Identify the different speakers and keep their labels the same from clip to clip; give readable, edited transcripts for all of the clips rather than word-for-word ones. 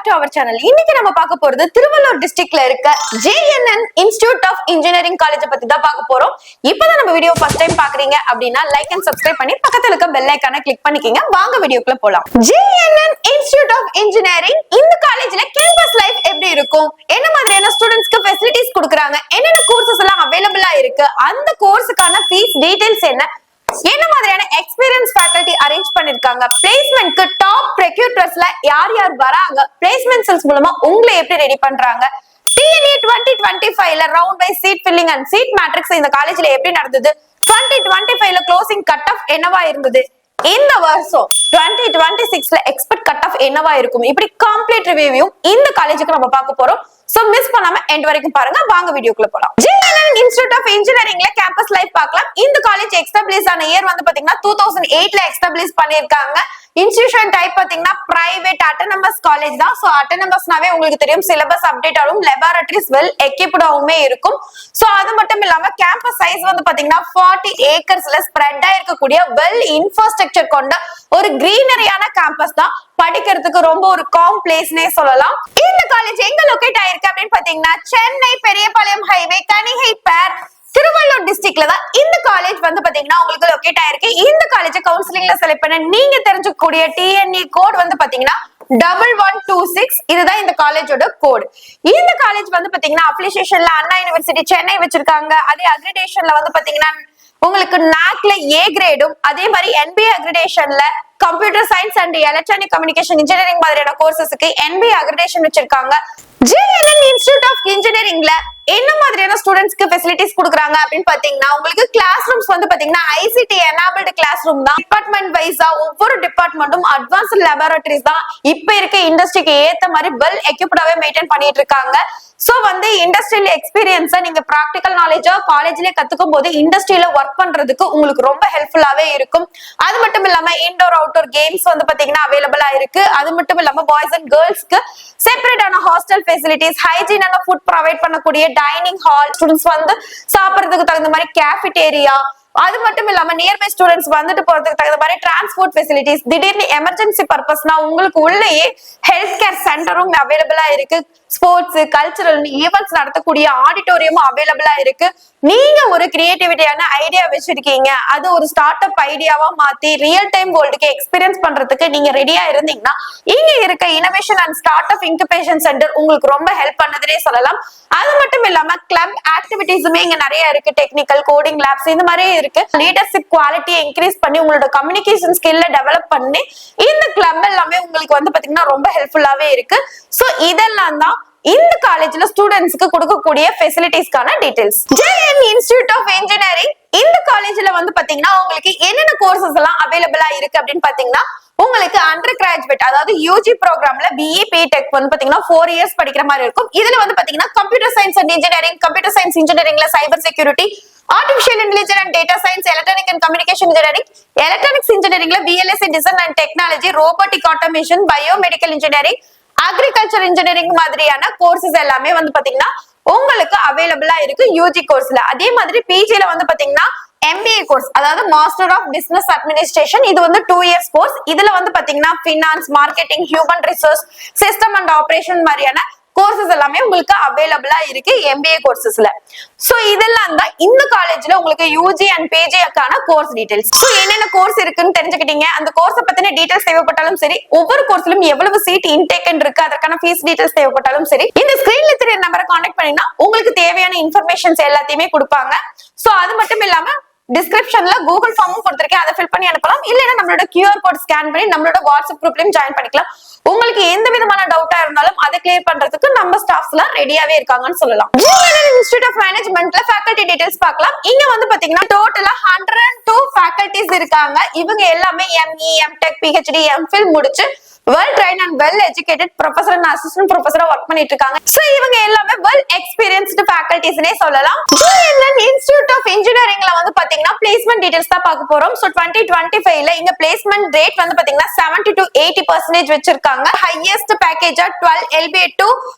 Speaker 1: Back to our channel. இன்னைக்கு நம்ம பார்க்க போறது திருவள்ளூர் டிஸ்ட்ரிக்ட்ல இருக்க JNN institute of engineering college பத்தி தான் பார்க்க போறோம். இப்பதான் நம்ம வீடியோ ஃபர்ஸ்ட் டைம் பாக்குறீங்க அப்படின்னா லைக் அண்ட் சப்ஸ்கிரைப் பண்ணி பக்கத்துல இருக்க பெல் ஐகானை கிளிக் பண்ணிக்கங்க. வாங்க வீடியோக்குள்ள போலாம். JNN இன்ஸ்டிடியூட் ஆஃப் இன்ஜினியரிங் இந்த காலேஜ்ல கேம்பஸ் லைஃப் எப்படி இருக்கும், என்ன மாதிரியான ஸ்டூடெண்ட்ஸ்க்கு ஃபெசிலிட்டிஸ் கொடுக்குறாங்க, என்னென்ன கோர்சஸ் எல்லாம் அவைலபிளா இருக்கு, அந்த கோர்ஸுக்கான ஃபீஸ் டீடைல்ஸ் என்ன மாதிரியான எக்ஸ்பீரியன்ஸ் ஃபேக்கல்டி அரேஞ்ச் பண்ணிருக்காங்க, பிளேஸ்மென்ட்க்கு டாப் ரெக்ரூட்டர்ஸ்ல யார் யார் வராங்க, பிளேஸ்மென்ட் செல்ஸ் மூலமா உங்களை எப்படி ரெடி பண்றாங்க, TNE 2025ல round by seat filling and seat matrix இந்த காலேஜ்ல எப்படி நடந்தது, 2025ல க்ளோசிங் கட் ஆஃப் என்னவா இருந்தது, இந்த வருஷம் 2026ல எக்ஸ்பெக்ட் கட் ஆஃப் என்னவா இருக்கும், இப்படி கம்ப்ளீட் ரிவ்யூ இந்த காலேஜுக்கு நம்ம பார்க்க போறோம். சோ மிஸ் பண்ணாம எண்ட் வரைக்கும் பாருங்க. வாங்க வீடியோக்குள்ள போலாம். JNN இன்ஸ்டிடியூட் ஆஃப் இன்ஜினியரிங்ல கேம்பஸ் லைஃப் பார்க்கலாம். இந்த காலேஜ் எஸ்டாப்லிஷ் ஆன இயர் வந்து பாத்தீங்கன்னா 2008ல எஸ்டாப்லிஷ் பண்ணிருக்காங்க. இன்ஸ்டிடியூஷன் டைப் பாத்தீங்கன்னா பிரைவேட் அட்டானமஸ் காலேஜ் தான். சோ அட்டானமஸ்னாவே உங்களுக்கு தெரியும், சிலபஸ் அப்டேட் ஆகும், லெபார்டரிஸ் வெல் எக்யூப்டாவுமே இருக்கும். சோ அது மட்டும் இல்லாம கேம்பஸ் சைஸ் வந்து பாத்தீங்கன்னா 40 ஏக்கர்ஸ்ல ஸ்ப்ரெட் ஆயிருக்கக்கூடிய வெல் இன்ஃப்ராஸ்ட்ரக்சர் கொண்ட ஒரு கிரீனரியான கேம்பஸ் தான். படிக்கிறதுக்கு ரொம்ப ஒரு காம் பிளேஸ்னே சொல்லலாம். இந்த காலேஜ் எங்க லொகேட் ஆயிருக்கு அப்படின்னு பாத்தீங்கன்னா சென்னை பெரியபாளையம் ஹைவே கனிகை பேர் திருவள்ளூர் டிஸ்ட்ரிக்ட்ல தான் இந்த காலேஜ் வந்து பாத்தீங்கன்னா உங்களுக்கு லொகேட் ஆயிருக்கு. இந்த காலேஜ் கவுன்சிலிங்ல செலக்ட் பண்ண நீங்க தெரிஞ்சுக்கக்கூடிய TNE கோட் வந்து பாத்தீங்கன்னா 1126. இதுதான் இந்த காலேஜோட கோட். இந்த காலேஜ் வந்து பாத்தீங்கன்னா அப்ளிகேஷன்ல அண்ணா யூனிவர்சிட்டி சென்னை வச்சிருக்காங்க. அதே அக்ரிடேஷன்ல வந்து பாத்தீங்கன்னா உங்களுக்கு NACல A கிரேடும், அதே மாதிரி NBA அக்ரிடேஷன்ல computer science and electronic communication engineering மாதிரியான கோர்சஸ்க்கு NBA அக்ரிடேஷன் வச்சிருக்காங்க. JNN இன்ஸ்டிடியூட் ஆஃப் இன்ஜினியரிங்ல என்ன மாதிரியான ஸ்டூடெண்ட்ஸ்க்கு ஃபெசிலிட்டிஸ் கொடுக்குறாங்க அப்படின்னு பாத்தீங்கன்னா உங்களுக்கு கிளாஸ் ரூம்ஸ் வந்து பாத்தீங்கன்னா ICT எனேபிள்டு கிளாஸ் ரூம் தான். டிபார்ட்மெண்ட் வைஸா ஒவ்வொரு டிபார்ட்மெண்ட்டும் அட்வான்ஸ்ட் லேபரட்டரிஸ் தான். இப்ப இருக்க இண்டஸ்ட்ரிக்கு ஏத்த மாதிரி வெல் எக்யூப்டாவே மெயின்டைன் பண்ணிட்டு இருக்காங்க. சோ வந்து இண்டஸ்ட்ரியல் எக்ஸ்பீரியன்ஸை நீங்க பிராக்டிகல் நாலேஜா காலேஜ்லயே கத்துக்கும் போது இண்டஸ்ட்ரியில ஒர்க் பண்றதுக்கு உங்களுக்கு ரொம்ப ஹெல்ப்ஃபுல்லாவே இருக்கும். அது மட்டும் இல்லாம இன்டோர் அவுட்டோர் கேம்ஸ் வந்து பாத்தீங்கன்னா அவைலபிளா இருக்கு. அது மட்டும் இல்லாம பாய்ஸ் அண்ட் கேர்ள்ஸ்க்கு செப்பரேட்டான ஹாஸ்டல் ஃபெசிலிட்டிஸ், ஹைஜீனான ஃபுட் ப்ரொவைட் பண்ணக்கூடிய டைனிங் ஹால், ஸ்டூடெண்ட்ஸ் வந்து சாப்பிடுறதுக்கு தகுந்த மாதிரி கேஃபிடேரியா, அது மட்டும் இல்லாம நியர்பை ஸ்டூடெண்ட்ஸ் வந்துட்டு போறதுக்கு தகுந்த மாதிரி டிரான்ஸ்போர்ட் ஃபெசிலிட்டிஸ், திடீர்னு எமர்ஜென்சி பர்பஸ்னா உங்களுக்கு உள்ளேயே ஹெல்த் கேர் சென்டரும் அவைலபிளா இருக்கு. ஸ்போர்ட்ஸ் கல்ச்சரல் ஈவெண்ட்ஸ் நடத்தக்கூடிய ஆடிட்டோரியமும் அவைலபிளா இருக்கு. நீங்க ஒரு கிரியேட்டிவிட்டியான ஐடியா வச்சிருக்கீங்க, அது ஒரு ஸ்டார்ட் அப் ஐடியாவா மாத்தி ரியல் டைம் வேர்ல்டுக்கு எக்ஸ்பீரியன்ஸ் பண்றதுக்கு நீங்க ரெடியா இருந்தீங்கன்னா இங்க இருக்க innovation and start up incubation centre உங்களுக்கு ரொம்ப ஹெல்ப் பண்ணுதுன்னே சொல்லலாம். அது மட்டும் இல்லாம கிளப் ஆக்டிவிட்டிஸுமே இங்க நிறைய இருக்கு. டெக்னிக்கல் கோடிங் லேப்ஸ் இந்த மாதிரி இருக்கு. லீடர்ஷிப் குவாலிட்டியை இன்க்ரீஸ் பண்ணி உங்களோட கம்யூனிகேஷன் ஸ்கில்ல டெவலப் பண்ணி இந்த கிளப் எல்லாமே உங்களுக்கு வந்து பாத்தீங்கன்னா ரொம்ப ஹெல்ப்ஃபுல்லாவே இருக்கு. சோ இதெல்லாம் தான் இந்த காலேஜ்ல ஸ்டூடெண்ட்ஸ்க்கு கொடுக்கக்கூடிய ஃபெசிலிட்டிஸ்க்கான details. JNN institute of engineering இந்த காலேஜ்ல வந்து பாத்தீங்கன்னா உங்களுக்கு என்னென்ன கோர்சஸ் எல்லாம் அவைலபிளா இருக்கு அப்படின்னு பாத்தீங்கன்னா உங்களுக்கு அண்டர் கிராஜுவேட் அதாவது UG ப்ரோக்ராம்ல BE BTech வந்து பாத்தீங்கன்னா 4 இயர்ஸ் படிக்கிற மாதிரி இருக்கும். இதுல வந்து பாத்தீங்கன்னா computer science and engineering, computer science இன்ஜினியரிங்ல cyber security, artificial intelligence and data science, electronic and communication engineering, electronics இன்ஜினியரிங்ல VLSI design and technology, robotic automation, biomedical engineering, agriculture engineering மாதிரியான கோர்சஸ் எல்லாமே வந்து பாத்தீங்கன்னா உங்களுக்கு அவைலபிளா இருக்கு UG கோர்ஸ்ல. அதே மாதிரி PGல வந்து பாத்தீங்கன்னா MBA கோர்ஸ் அதாவது மாஸ்டர் ஆஃப் பிசினஸ் அட்மினிஸ்ட்ரேஷன், இது வந்து 2 இயர்ஸ் கோர்ஸ். இதுல வந்து பாத்தீங்கன்னா finance, marketing, human resource, system and operation மாதிரியான கோர்சஸ் எல்லாமே உங்களுக்கு அவைலபிளா இருக்கு MBA கோர்சஸ்ல. சோ இதெல்லாம் தான் இந்த காலேஜ்ல உங்களுக்கு UG அண்ட் PGக்கான கோர்ஸ் டீடைல்ஸ். சோ என்னென்ன கோர்ஸ் இருக்குன்னு தெரிஞ்சுக்கிட்டீங்க. அந்த கோர்ஸை பத்தின டீடைல்ஸ் தேவைப்பட்டாலும் சரி, ஒவ்வொரு கோர்ஸ்லயும் எவ்வளவு சீட் இன்டேக் இருக்கு, அதற்கான ஃபீஸ் டீடைல்ஸ் தேவைப்பட்டாலும் சரி, இந்த ஸ்கிரீன்ல தெரிய நம்பரை கான்டாக்ட் பண்ணீங்கன்னா உங்களுக்கு தேவையான இன்ஃபர்மேஷன்ஸ் எல்லாத்தையுமே கொடுப்பாங்க. சோ அது மட்டும் இல்லாம டிஸ்கிரிப்ஷன்ல கூகுள் ஃபார்மும் கொடுத்திருக்கேன், அதை ஃபில் பண்ணி அனுப்பலாம். இல்லைன்னா நம்மளோட QR கோட் ஸ்கேன் பண்ணி நம்மளோட வாட்ஸ்அப் குரூப்லயும் ஜாயின் பண்ணிக்கலாம். உங்களுக்கு எந்த விதமான டவுட்டா இருந்தாலும் அதை கிளியர் பண்றதுக்கு நம்ம ஸ்டாஃப்ஸ் எல்லாம் ரெடியாவே இருக்காங்கன்னு சொல்லலாம். JNN இன்ஸ்டிடியூட் ஆஃப் மேனேஜ்மெண்ட்ல ஃபேக்கல்டி டீடைல்ஸ் பார்க்கலாம். இங்க வந்து பாத்தீங்கன்னா டோட்டலா 102 ஃபேக்கல்டிஸ் இருக்காங்க. இவங்க எல்லாமே ME, MTech, PhD, MPhil முடிச்சு well train and well educated professor and assistant ப்ரொஃபசரா ஒர்க் பண்ணிட்டு இருக்காங்க. சோ இவங்க எல்லாமே வெல் எக்ஸ்பீரியன்ஸ்டு ஃபேக்கல்டிஸ்னே சொல்லலாம். JNN இன்ஸ்டிடியூட் ஆஃப் இன்ஜினியரிங்ல வந்து பாத்தீங்கன்னா பிளேஸ்மெண்ட் டீடைல்ஸ் தான் பார்க்க போறோம். சோ 2025ல இங்க பிளேஸ்மெண்ட் ரேட் வந்து பாத்தீங்கன்னா 70 to 80% வச்சிருக்காங்க. ஹையஸ்ட் பேக்கேஜா 12 LBA to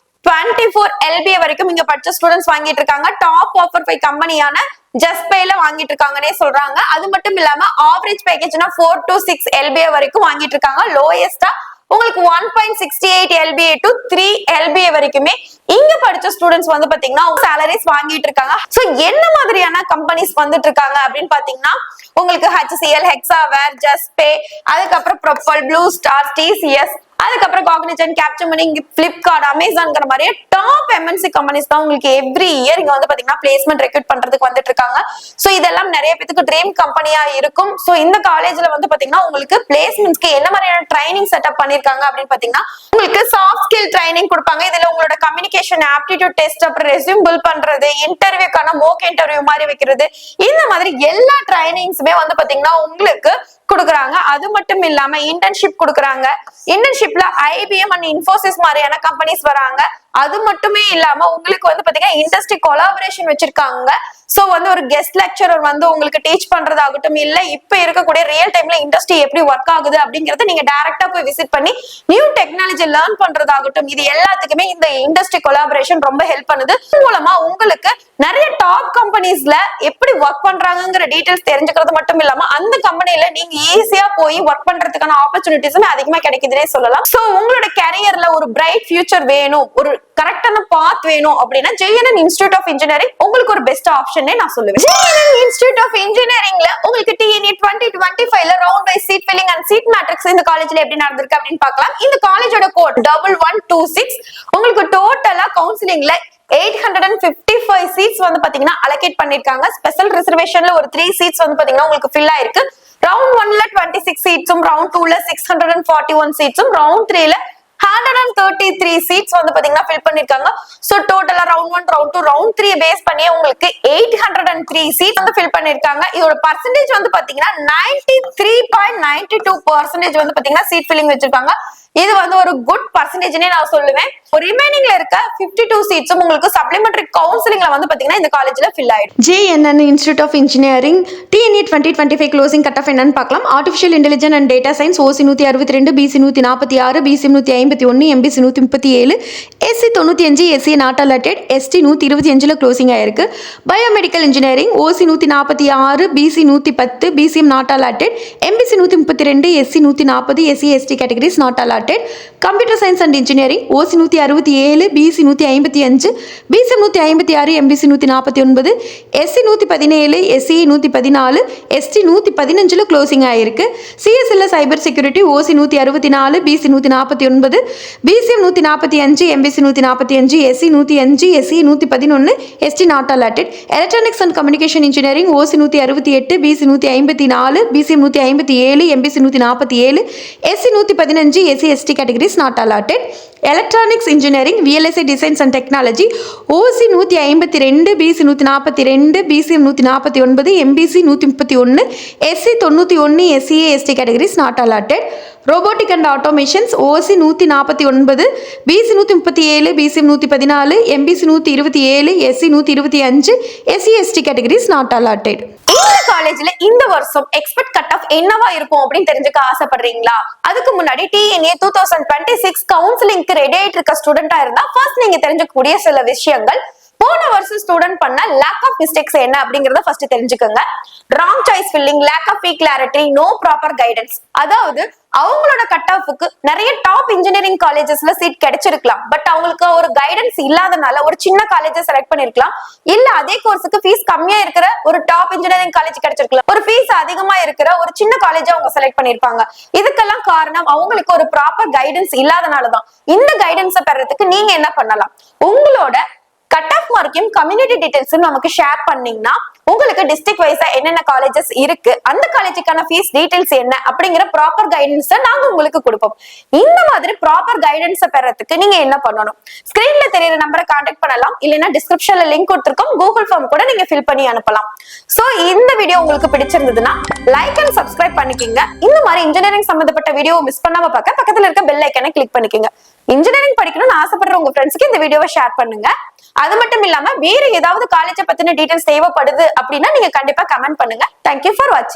Speaker 1: 24 LBA வரைக்கும் இங்க படிச்ச ஸ்டூடெண்ட்ஸ் வாங்கிட்டு இருக்காங்க. டாப் ஆஃபர் 5 கம்பெனியான ஜஸ்பேல வாங்கிட்டு இருக்காங்கன்னே சொல்றாங்க. அது மட்டும் இல்லாம ஆவரேஜ் பேக்கேஜ்னா 4 to 6 LBA வரைக்கும் வாங்கிட்டு இருக்காங்க. லோயஸ்டா உங்களுக்கு 1.68 LBA to 3 LBA வரைக்குமே இங்க படிச்ச ஸ்டூடெண்ட்ஸ் வந்து பாத்தீங்கன்னா சாலரிஸ் வாங்கிட்டு இருக்காங்க. சோ என்ன மாதிரியான கம்பெனிஸ் வந்துட்டு இருக்காங்க அப்படின்னு பாத்தீங்கன்னா உங்களுக்கு HCL, Hexaware, Justpay, அதுக்கப்புறம் Propel, Blue Star, TCS, அதுக்கப்புறம் Cognizant, Capgemini, Flipkart, Amazonங்கிற மாதிரி டாப் MNC கம்பெனிஸ் தான் உங்களுக்கு எவ்ரி இயர் இங்க வந்து பாத்தீங்கன்னா பிளேஸ்மெண்ட் ரெக்ரூட் பண்றதுக்கு வந்துட்டு இருக்காங்க. சோ இதெல்லாம் நிறைய பேருக்கு ட்ரீம் கம்பெனியா இருக்கும். சோ இந்த காலேஜ்ல வந்து பாத்தீங்கன்னா உங்களுக்கு பிளேஸ்மெண்ட்ஸ்க்கு என்ன மாதிரியான ட்ரைனிங் செட்டப் பண்ணிருக்காங்க அப்படின்னு பாத்தீங்கன்னா உங்களுக்கு சாஃப்ட் ஸ்கில் ட்ரைனிங் கொடுப்பாங்க. இதுல உங்களோட கம்யூனிகேஷன், ஆப்டிடியூட் டெஸ்ட், அப்புறம் ரெஸ்யூம் பில்ட் பண்றது, இன்டர்வியூக்கான மோக் இன்டர்வியூ மாதிரி வைக்கிறது, இந்த மாதிரி எல்லா ட்ரைனிங்ஸுமே வந்து பாத்தீங்கன்னா உங்களுக்கு கொடுக்குறாங்க. அது மட்டும் இல்லாம இன்டர்ன்ஷிப் கொடுக்குறாங்க. இன்டர்ன்ஷிப்ல IBM அண்ட் இன்ஃபோசிஸ் மாதிரியான கம்பெனிஸ் வராங்க. அது மட்டுமே இல்லாம உங்களுக்கு வந்து பாத்தீங்கன்னா இண்டஸ்ட்ரி கொலாபரேஷன் வச்சிருக்காங்க. சோ வந்து ஒரு கெஸ்ட் லெக்சரர் வந்து உங்களுக்கு டீச் பண்றதாகட்டும், இல்ல இப்ப இருக்கக்கூடிய ரியல் டைம்ல இண்டஸ்ட்ரி எப்படி ஒர்க் ஆகுது அப்படிங்கறத நீங்க டைரக்டா போய் விசிட் பண்ணி நியூ டெக்னாலஜி லேர்ன் பண்றதாகட்டும், இது எல்லாத்துக்குமே இந்த இண்டஸ்ட்ரி கொலாபரேஷன் ரொம்ப ஹெல்ப் பண்ணுது. மூலமா உங்களுக்கு நிறைய டாப் கம்பெனிஸ்ல எப்படி ஒர்க் பண்றாங்கிற டீடைல்ஸ் தெரிஞ்சுக்கிறது மட்டும் இல்லாம அந்த கம்பெனில நீங்க ஈஸியா போய் ஒர்க் பண்றதுக்கான ஆப்பர்ச்சுனிட்டிஸும் அதிகமா கிடைக்குதுன்னே சொல்லலாம். சோ உங்களோட கரியர்ல ஒரு பிரைட் ஃபியூச்சர் வேணும், ஒரு கரெக்டான பாத் வேணும் அப்படின்னா JNN இன்ஸ்டிடியூட் ஆஃப் இன்ஜினியரிங் உங்களுக்கு ஒரு பெஸ்ட் ஆப்ஷனே நான் சொல்லுவேன். JNN இன்ஸ்டிடியூட் ஆஃப் இன்ஜினியரிங்ல உங்களுக்கு TNA 2025ல round wise seat filling and seat matrix இந்த காலேஜ்ல எப்படி நடந்திருக்கு அப்படின்னு பார்க்கலாம். இந்த காலேஜோட கோட் 1126. உங்களுக்கு டோட்டலா கவுன்சிலிங்ல 855 சீட்ஸ் வந்து பாத்தீங்கன்னா அலோகேட் பண்ணிருக்காங்க. ஸ்பெஷல் ரிசர்வேஷன்ல ஒரு 3 சீட்ஸ் வந்து பாத்தீங்கன்னா உங்களுக்கு ஃபில் ஆயிருக்கு. ரவுண்ட் 1ல 26 சீட்ஸும், ரவுண்ட் 2ல 641 சீட்ஸும், ரவுண்ட் 3ல 133 சீட்ஸ் வந்து பாத்தீங்கன்னா ஃபில் பண்ணிருக்காங்க. சோ டோட்டலா ரவுண்ட் 1, ரவுண்ட் 2, ரவுண்ட் 3 பேஸ் பண்ணி உங்களுக்கு 803 சீட்ஸ் வந்து ஃபில் பண்ணிருக்காங்க. இதோட பர்சன்டேஜ் வந்து பாத்தீங்கன்னா 93.92% வந்து பாத்தீங்கன்னா சீட் ஃபில்லிங் வச்சிருக்காங்க. இது வந்து ஒரு குட் பர்சன்டேஜ்னே நான் சொல்லுவேன். ரிமைனிங்ல இருக்க 52 சீட்ஸும் உங்களுக்கு சப்ளிமெண்டரி கவுன்சிலிங்ல வந்து பாத்தீங்கன்னா இந்த காலேஜ்ல ஃபில் ஆயிடும்.
Speaker 2: JNN institute of engineering TNA 2025 closing cut off என்னன்னு பார்க்கலாம். Artificial intelligence and data science OC 162, BC 146, BC 151, MBC 137, SC 95, SC not allotted, ST 125ல க்ளோசிங் ஆயிருக்கு. Biomedical engineering OC 146, BC 110, BCM not allotted, MBC 132, SC 140, SC ST categories not allotted. Computer science and engineering OC 167, BC 155, BCM 156, MBC 149, SC 117, SC 114, ST 115ல closing ஆயிருக்கு. CSL cyber security OC 164, BC 149, BCM 145, MBC 145, SC 105, SC 111, ST not allotted. Electronics and communication engineering OC 168, BC 154, BCM 157, MBC 147, SC 115, SC ST categories not allotted. Electronics engineering VLSI designs and technology OC 152, BC 142, BCM 149, MBC 131, SC 91, SCA ST categories not allotted. Robotic and automations OC 149, BC 137, BCM 114, MBC 127, SC 125, SC ST categories not allotted.
Speaker 1: இந்த காலேஜ்ல இந்த வருஷம் expect cut off என்னவா இருக்கும் அப்படின்னு தெரிஞ்சுக்க ஆசைப்படுறீங்களா? அதுக்கு முன்னாடி TNA 2026 கவுன்சிலிங்க்கு ரெடி ஆயிட்டு இருக்க ஸ்டூடெண்டா இருந்தா ஃபர்ஸ்ட் நீங்க தெரிஞ்சுக்கக்கூடிய சில விஷயங்கள். போன வருஷம் ஸ்டூடெண்ட் பண்ண லேக் ஆஃப் மிஸ்டேக்ஸ் என்ன அப்படிங்கறத ஃபர்ஸ்ட் தெரிஞ்சுக்கோங்க. Wrong choice filling, lack of clarity, no proper guidance. அதாவது அவங்களோட கட் ஆஃப்க்கு நிறைய டாப் இன்ஜினியரிங் காலேஜஸ்ல சீட் கிடைச்சிருக்கலாம். பட் அவங்களுக்கு ஒரு கைடன்ஸ் இல்லாதனால ஒரு சின்ன காலேஜை செலக்ட் பண்ணிருக்கலாம். இல்ல அதே கோர்ஸுக்கு ஃபீஸ் கம்மியா இருக்கிற ஒரு டாப் இன்ஜினியரிங் காலேஜ் கிடைச்சிருக்கலாம். ஒரு ஃபீஸ் அதிகமா இருக்கிற ஒரு சின்ன காலேஜை அவங்க செலக்ட் பண்ணிருப்பாங்க. இதுக்கெல்லாம் காரணம் அவங்களுக்கு ஒரு ப்ராப்பர் கைடன்ஸ் இல்லாதனாலதான். இந்த கைடன்ஸை பெறதுக்கு நீங்க என்ன பண்ணலாம்? உங்களோட கட் ஆஃப் மார்க்கையும் கம்யூனிட்டி டீடைல்ஸும் நமக்கு ஷேர் பண்ணீங்கன்னா உங்களுக்கு டிஸ்ட்ரிக்ட் வைஸா என்னென்ன காலேஜஸ் இருக்கு, அந்த காலேஜுக்கான ஃபீஸ் டீடைல்ஸ் என்ன அப்படிங்கிற ப்ராப்பர் கைடன்ஸ் நாங்க உங்களுக்கு கொடுப்போம். இந்த மாதிரி ப்ராப்பர் கைடன்ஸ் பெறதுக்கு நீங்க என்ன பண்ணணும்? ஸ்கிரீன்ல தெரியுற நம்பரை கான்டாக்ட் பண்ணலாம். இல்லைன்னா டிஸ்கிரிப்ஷன்ல லிங்க் கொடுத்துருக்கோம், கூகுள் ஃபார்ம் கூட நீங்க ஃபில் பண்ணி அனுப்பலாம். சோ இந்த வீடியோ உங்களுக்கு பிடிச்சிருந்ததுன்னா லைக் அண்ட் சப்ஸ்கிரைப் பண்ணிக்கோங்க. இந்த மாதிரி இன்ஜினியரிங் சம்பந்தப்பட்ட வீடியோ மிஸ் பண்ணாம பார்க்க பக்கத்துல இருக்க பெல் ஐக்கானை கிளிக் பண்ணிக்கோங்க. இன்ஜினியரிங் படிக்கணும்னு ஆசைப்படுற உங்க ஃப்ரெண்ட்ஸ்க்கு இந்த வீடியோவை ஷேர் பண்ணுங்க. அது மட்டும் இல்லாம வேற ஏதாவது காலேஜை பத்தின டீடைல்ஸ் தேவைப்படுது அப்படின்னா நீங்க கண்டிப்பா கமெண்ட் பண்ணுங்க. தேங்க்யூ ஃபார் வாட்சிங்.